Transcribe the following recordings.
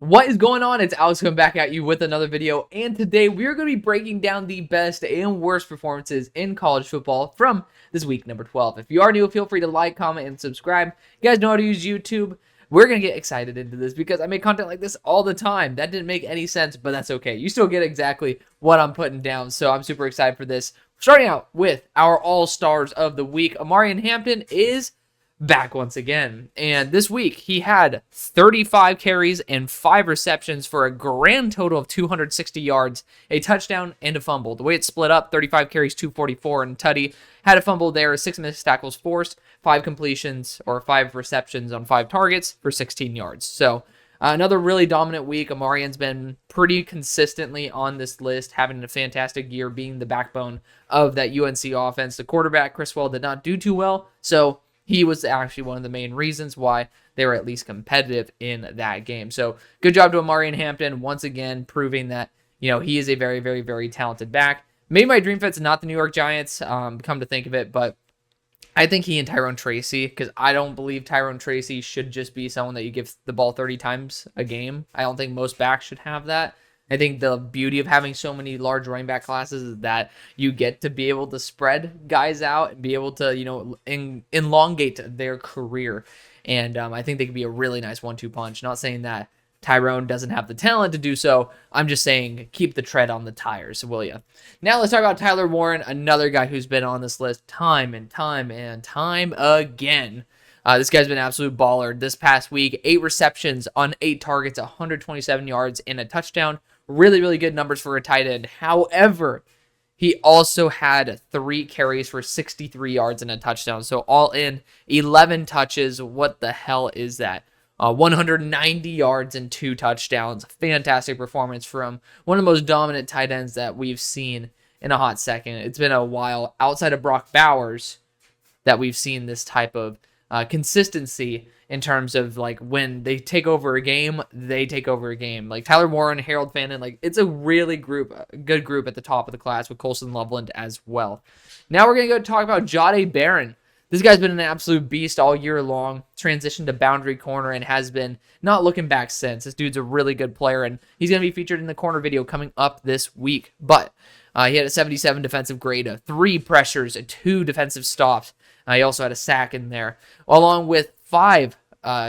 What is going on? It's Alex coming back at you with another video, and today we're going to be breaking down the best and worst performances in college football from this week number 12. If you are new, feel free to like, comment, and subscribe. You guys know how to use YouTube. We're going to get excited into this because I make content like this all the time. That didn't make any sense, but that's okay. You still get exactly what I'm putting down, so I'm super excited for this. Starting out with our all-stars of the week, Amarian Hampton is back once again. And this week, he had 35 carries and 5 receptions for a grand total of 260 yards, a touchdown, and a fumble. The way it's split up, 35 carries, 244, and Tutty had a fumble there, 6 missed tackles forced, 5 completions, or 5 receptions on 5 targets for 16 yards. So another really dominant week. Amarian's been pretty consistently on this list, having a fantastic year, being the backbone of that UNC offense. The quarterback, Criswell, did not do too well, so he was actually one of the main reasons why they were at least competitive in that game. So good job to Amarian Hampton, once again proving that, he is a very, very, very talented back. Maybe my dream fit's not the New York Giants, come to think of it, but I think he and Tyrone Tracy, because I don't believe Tyrone Tracy should just be someone that you give the ball 30 times a game. I don't think most backs should have that. I think the beauty of having so many large running back classes is that you get to be able to spread guys out and be able to, elongate their career. And I think they could be a really nice 1-2 punch. Not saying that Tyrone doesn't have the talent to do so. I'm just saying keep the tread on the tires, will you? Now let's talk about Tyler Warren, another guy who's been on this list time and time and time again. This guy's been an absolute baller. This past week, 8 receptions on 8 targets, 127 yards, and a touchdown. Really, really good numbers for a tight end. However, he also had 3 carries for 63 yards and a touchdown. So all in, 11 touches. What the hell is that? 190 yards and 2 touchdowns. Fantastic performance from one of the most dominant tight ends that we've seen in a hot second. It's been a while outside of Brock Bowers that we've seen this type of consistency in terms of when they take over a game, they take over a game. Like Tyler Warren, Harold Fannin, it's a really good group at the top of the class with Colson Loveland as well. Now we're going to go talk about Jahdae Barron. This guy's been an absolute beast all year long, transitioned to boundary corner and has been not looking back since. This dude's a really good player, and he's going to be featured in the corner video coming up this week. But he had a 77 defensive grade, 3 pressures, 2 defensive stops. He also had a sack in there, along with 5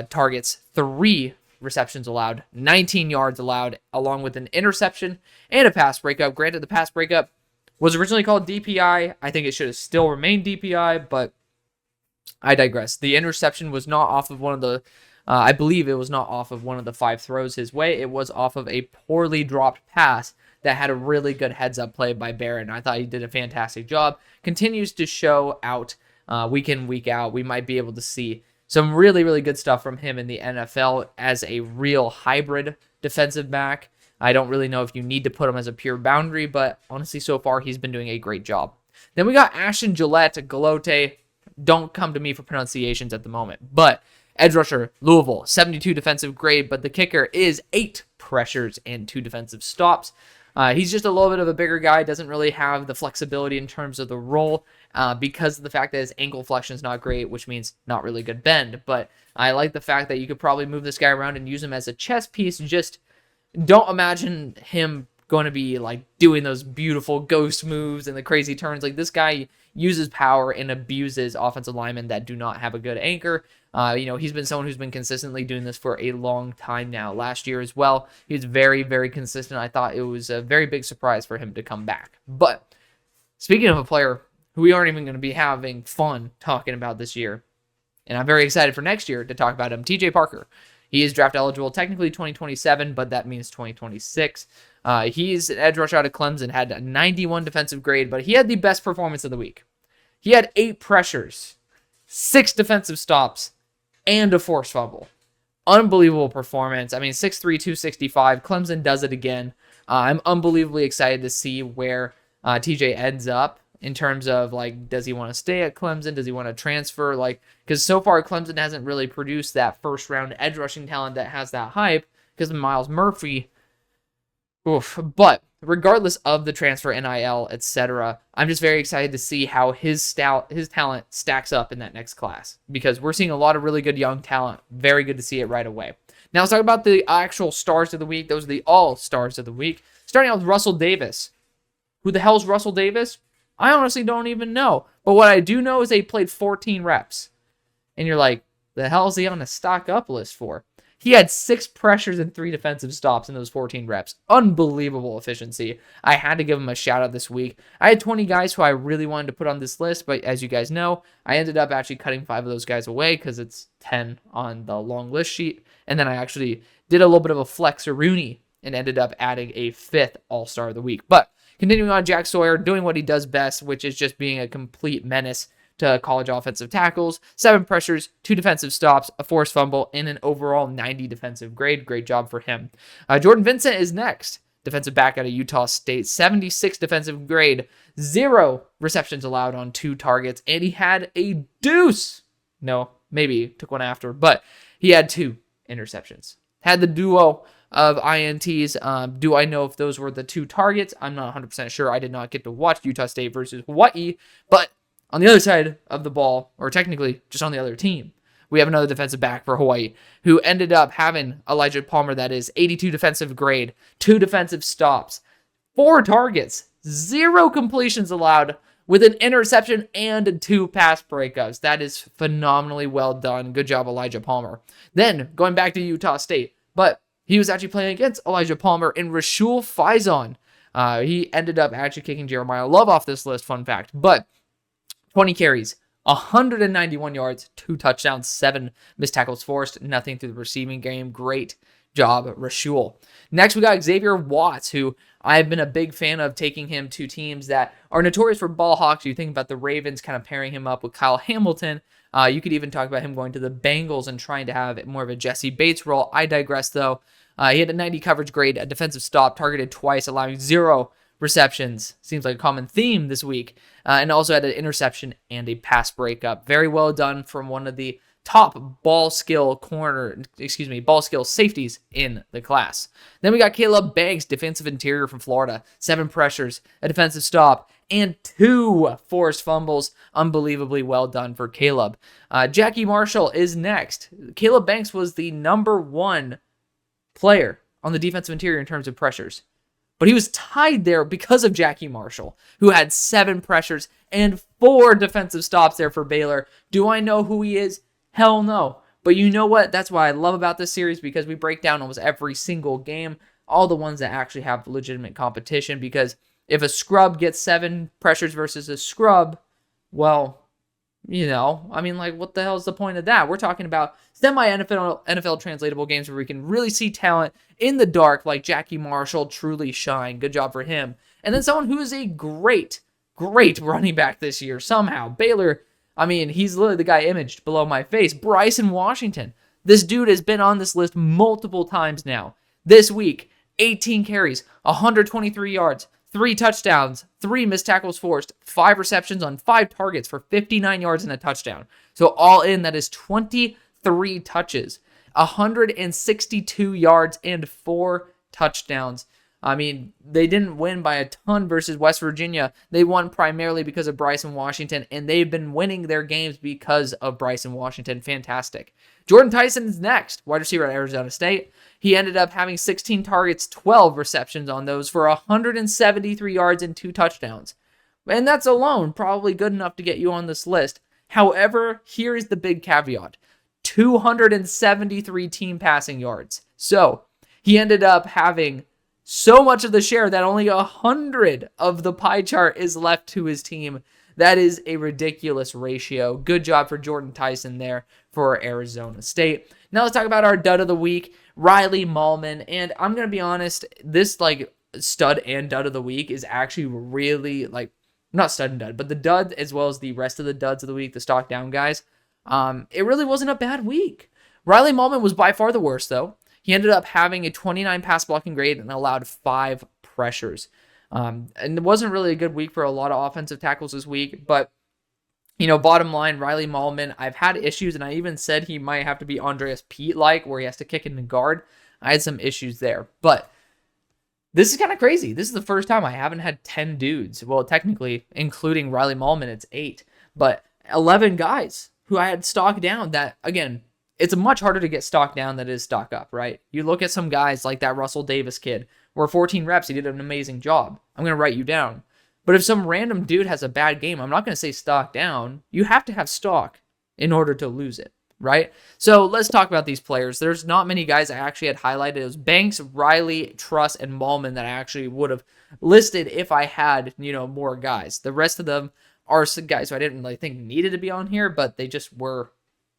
targets, 3 receptions allowed, 19 yards allowed, along with an interception and a pass breakup. Granted, the pass breakup was originally called DPI. I think it should have still remained DPI, but I digress. The interception was not off of one of the, I believe it was not off of one of the 5 throws his way. It was off of a poorly dropped pass that had a really good heads-up play by Barron. I thought he did a fantastic job. Continues to show out week in, week out. We might be able to see some really, really good stuff from him in the NFL as a real hybrid defensive back. I don't really know if you need to put him as a pure boundary, but honestly, so far, he's been doing a great job. Then we got Ashton Goguen. Don't come to me for pronunciations at the moment, but edge rusher, Louisville, 72 defensive grade, but the kicker is 8 pressures and 2 defensive stops. He's just a little bit of a bigger guy, doesn't really have the flexibility in terms of the role because of the fact that his ankle flexion is not great, which means not really good bend. But I like the fact that you could probably move this guy around and use him as a chess piece. Just don't imagine him going to be doing those beautiful ghost moves and the crazy turns. This guy uses power and abuses offensive linemen that do not have a good anchor. He's been someone who's been consistently doing this for a long time now. Last year as well, he was very, very consistent. I thought it was a very big surprise for him to come back. But speaking of a player who we aren't even going to be having fun talking about this year, and I'm very excited for next year to talk about him, TJ Parker. He is draft eligible, technically 2027, but that means 2026. He's an edge rush out of Clemson, had a 91 defensive grade, but he had the best performance of the week. He had 8 pressures, 6 defensive stops, and a forced fumble. Unbelievable performance. 6'3", 265. Clemson does it again. I'm unbelievably excited to see where TJ ends up in terms of, does he want to stay at Clemson? Does he want to transfer? Because so far Clemson hasn't really produced that first-round edge rushing talent that has that hype because of Miles Murphy. Oof. But regardless of the transfer, NIL, etc., I'm just very excited to see how his talent stacks up in that next class because we're seeing a lot of really good young talent. Very good to see it right away. Now let's talk about the actual stars of the week. Those are the all stars of the week. Starting out with Russell Davis. Who the hell's Russell Davis? I honestly don't even know. But what I do know is they played 14 reps. And you're like, the hell is he on a stock up list for? He had 6 pressures and 3 defensive stops in those 14 reps. Unbelievable efficiency. I had to give him a shout out this week. I had 20 guys who I really wanted to put on this list, but as you guys know, I ended up actually cutting 5 of those guys away because it's 10 on the long list sheet. And then I actually did a little bit of a flex-a-rooney and ended up adding a 5th All-Star of the week. But continuing on, Jack Sawyer doing what he does best, which is just being a complete menace to college offensive tackles. 7 pressures, 2 defensive stops, a forced fumble, and an overall 90 defensive grade. Great job for him. Jordan Vincent is next. Defensive back out of Utah State. 76 defensive grade. 0 receptions allowed on 2 targets. And he had a deuce. No, maybe took one after, but he had 2 interceptions. Had the duo of INTs. Do I know if those were the 2 targets? I'm not 100% sure. I did not get to watch Utah State versus Hawaii, but on the other side of the ball, or technically just on the other team, we have another defensive back for Hawaii who ended up having Elijah Palmer, that is 82 defensive grade, 2 defensive stops, 4 targets, 0 completions allowed with an interception and 2 pass breakups. That is phenomenally well done. Good job, Elijah Palmer. Then going back to Utah State, but he was actually playing against Elijah Palmer and Rashul Faison. He ended up actually kicking Jeremiah Love off this list, fun fact, but 20 carries, 191 yards, 2 touchdowns, 7 missed tackles forced, nothing through the receiving game. Great job, Rashul. Next, we got Xavier Watts, who I've been a big fan of taking him to teams that are notorious for ball hawks. You think about the Ravens kind of pairing him up with Kyle Hamilton. You could even talk about him going to the Bengals and trying to have more of a Jesse Bates role. I digress, though. He had a 90 coverage grade, a defensive stop, targeted twice, allowing 0 receptions. Seems like a common theme this week. And also had an interception and a pass breakup. Very well done from one of the top ball skill safeties in the class. Then we got Caleb Banks, defensive interior from Florida. 7 pressures, a defensive stop, and 2 forced fumbles. Unbelievably well done for Caleb. Jackie Marshall is next. Caleb Banks was the number 1 player on the defensive interior in terms of pressures. But he was tied there because of Jackie Marshall, who had 7 pressures and 4 defensive stops there for Baylor. Do I know who he is? Hell no. But you know what? That's what I love about this series, because we break down almost every single game, all the ones that actually have legitimate competition, because if a scrub gets 7 pressures versus a scrub, well, you know, I mean, like, what the hell is the point of that? We're talking about semi-NFL translatable games where we can really see talent in the dark, like Jackie Marshall truly shine. Good job for him. And then someone who is a great running back this year somehow. Baylor, I mean, he's literally the guy imaged below my face. Bryson Washington. This dude has been on this list multiple times now. This week, 18 carries, 123 yards, 3 touchdowns, 3 missed tackles forced, 5 receptions on 5 targets for 59 yards and a touchdown. So all in, that is 23 touches, 162 yards, and 4 touchdowns. I mean, they didn't win by a ton versus West Virginia. They won primarily because of Bryson Washington, and they've been winning their games because of Bryson Washington. Fantastic. Jordan Tyson's next, wide receiver at Arizona State. He ended up having 16 targets, 12 receptions on those for 173 yards and 2 touchdowns. And that's alone probably good enough to get you on this list. However, here is the big caveat. 273 team passing yards. So, he ended up having so much of the share that only 100 of the pie chart is left to his team. That is a ridiculous ratio. Good job for Jordan Tyson there for Arizona State. Now let's talk about our dud of the week, Riley Mahlman. And I'm going to be honest, this like stud and dud of the week is actually really like, not stud and dud, but the dud as well as the rest of the duds of the week, the stock down guys. It really wasn't a bad week. Riley Mahlman was by far the worst though. He ended up having a 29 pass blocking grade and allowed 5 pressures. And it wasn't really a good week for a lot of offensive tackles this week. But, you know, bottom line, Riley Mahlman, I've had issues, and I even said he might have to be Andreas Pete-like, where he has to kick in the guard. I had some issues there. But this is kind of crazy. This is the first time I haven't had 10 dudes. Well, technically, including Riley Mahlman, it's 8. But 11 guys who I had stock down that, again, it's much harder to get stock down than it is stock up, right? You look at some guys like that Russell Davis kid, where 14 reps, he did an amazing job. I'm going to write you down. But if some random dude has a bad game, I'm not going to say stock down. You have to have stock in order to lose it, right? So let's talk about these players. There's not many guys I actually had highlighted. It was Banks, Riley, Truss, and Malman that I actually would have listed if I had, more guys. The rest of them are some guys who I didn't really think needed to be on here, but they just were,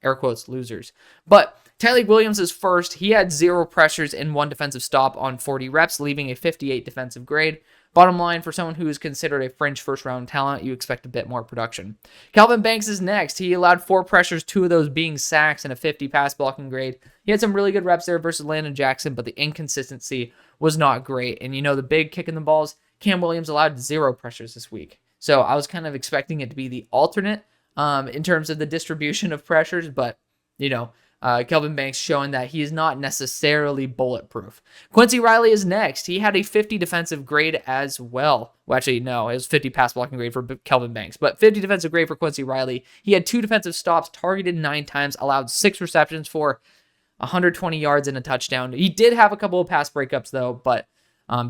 air quotes, losers. But Tyleik Williams is first. He had 0 pressures and 1 defensive stop on 40 reps, leaving a 58 defensive grade. Bottom line, for someone who is considered a fringe first-round talent, you expect a bit more production. Kelvin Banks is next. He allowed 4 pressures, 2 of those being sacks, and a 50 pass blocking grade. He had some really good reps there versus Landon Jackson, but the inconsistency was not great. And the big kick in the balls, Cam Williams allowed 0 pressures this week. So I was kind of expecting it to be the alternate in terms of the distribution of pressures, but, Kelvin Banks showing that he is not necessarily bulletproof. Quincy Riley is next. He had a 50 defensive grade as well. Well, actually, no, it was 50 pass blocking grade for Kelvin Banks, but 50 defensive grade for Quincy Riley. He had 2 defensive stops, targeted 9 times, allowed 6 receptions for 120 yards and a touchdown. He did have a couple of pass breakups, though, but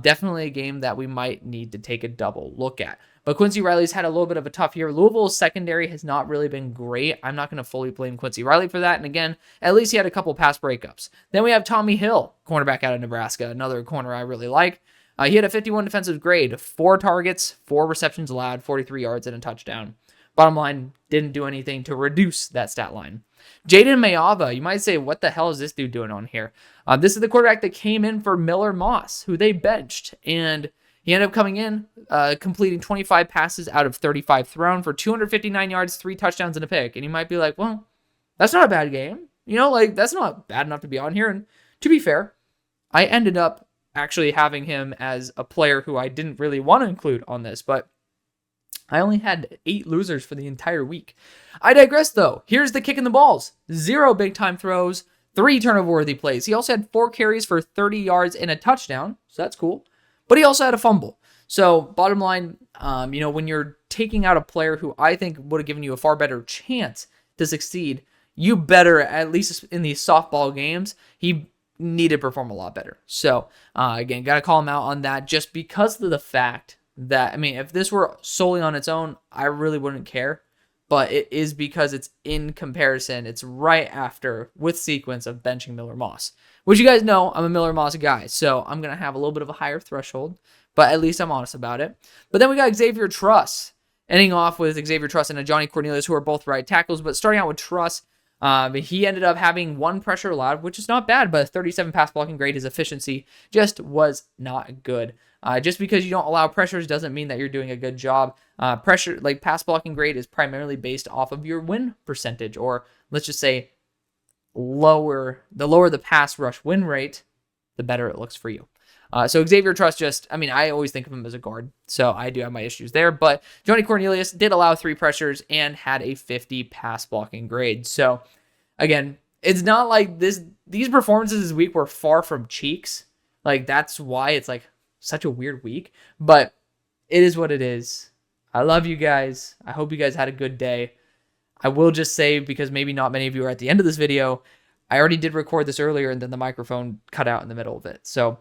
definitely a game that we might need to take a double look at. But Quincy Riley's had a little bit of a tough year. Louisville's secondary has not really been great. I'm not going to fully blame Quincy Riley for that. And again, at least he had a couple pass breakups. Then we have Tommy Hill, cornerback out of Nebraska, another corner I really like. He had a 51 defensive grade, 4 targets, 4 receptions allowed, 43 yards and a touchdown. Bottom line, didn't do anything to reduce that stat line. Jaden Mayava, you might say, what the hell is this dude doing on here? This is the quarterback that came in for Miller Moss, who they benched. And he ended up coming in, completing 25 passes out of 35 thrown for 259 yards, 3 touchdowns, and a pick. And you might be like, well, that's not a bad game. That's not bad enough to be on here. And to be fair, I ended up actually having him as a player who I didn't really want to include on this, but I only had 8 losers for the entire week. I digress, though. Here's the kick in the balls. 0 big-time throws, 3 turnover-worthy plays. He also had 4 carries for 30 yards and a touchdown, so that's cool. But he also had a fumble. So bottom line, when you're taking out a player who I think would have given you a far better chance to succeed, you better, at least in these softball games, he needed to perform a lot better. So again, got to call him out on that just because of the fact that, if this were solely on its own, I really wouldn't care. But it is because it's in comparison. It's right after, with sequence of benching Miller Moss. Which you guys know, I'm a Miller Moss guy. So I'm going to have a little bit of a higher threshold. But at least I'm honest about it. But then we got Xavier Truss. Ending off with Xavier Truss and a Johnny Cornelius, who are both right tackles. But starting out with Truss, he ended up having 1 pressure allowed, which is not bad. But a 37 pass blocking grade. His efficiency just was not good. Just because you don't allow pressures doesn't mean that you're doing a good job. Pressure, like pass blocking grade, is primarily based off of your win percentage, or let's just say the lower the pass rush win rate, the better it looks for you. So Xavier Truss I always think of him as a guard, so I do have my issues there. But Johnny Cornelius did allow 3 pressures and had a 50 pass blocking grade. So again, it's not like these performances this week were far from cheeks. Like, that's why it's like such a weird week, but it is what it is. I love you guys. I hope you guys had a good day. I will just say, because maybe not many of you are at the end of this video, I already did record this earlier and then the microphone cut out in the middle of it. So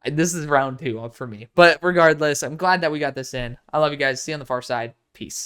this is round 2 for me. But regardless, I'm glad that we got this in. I love you guys. See you on the far side. Peace.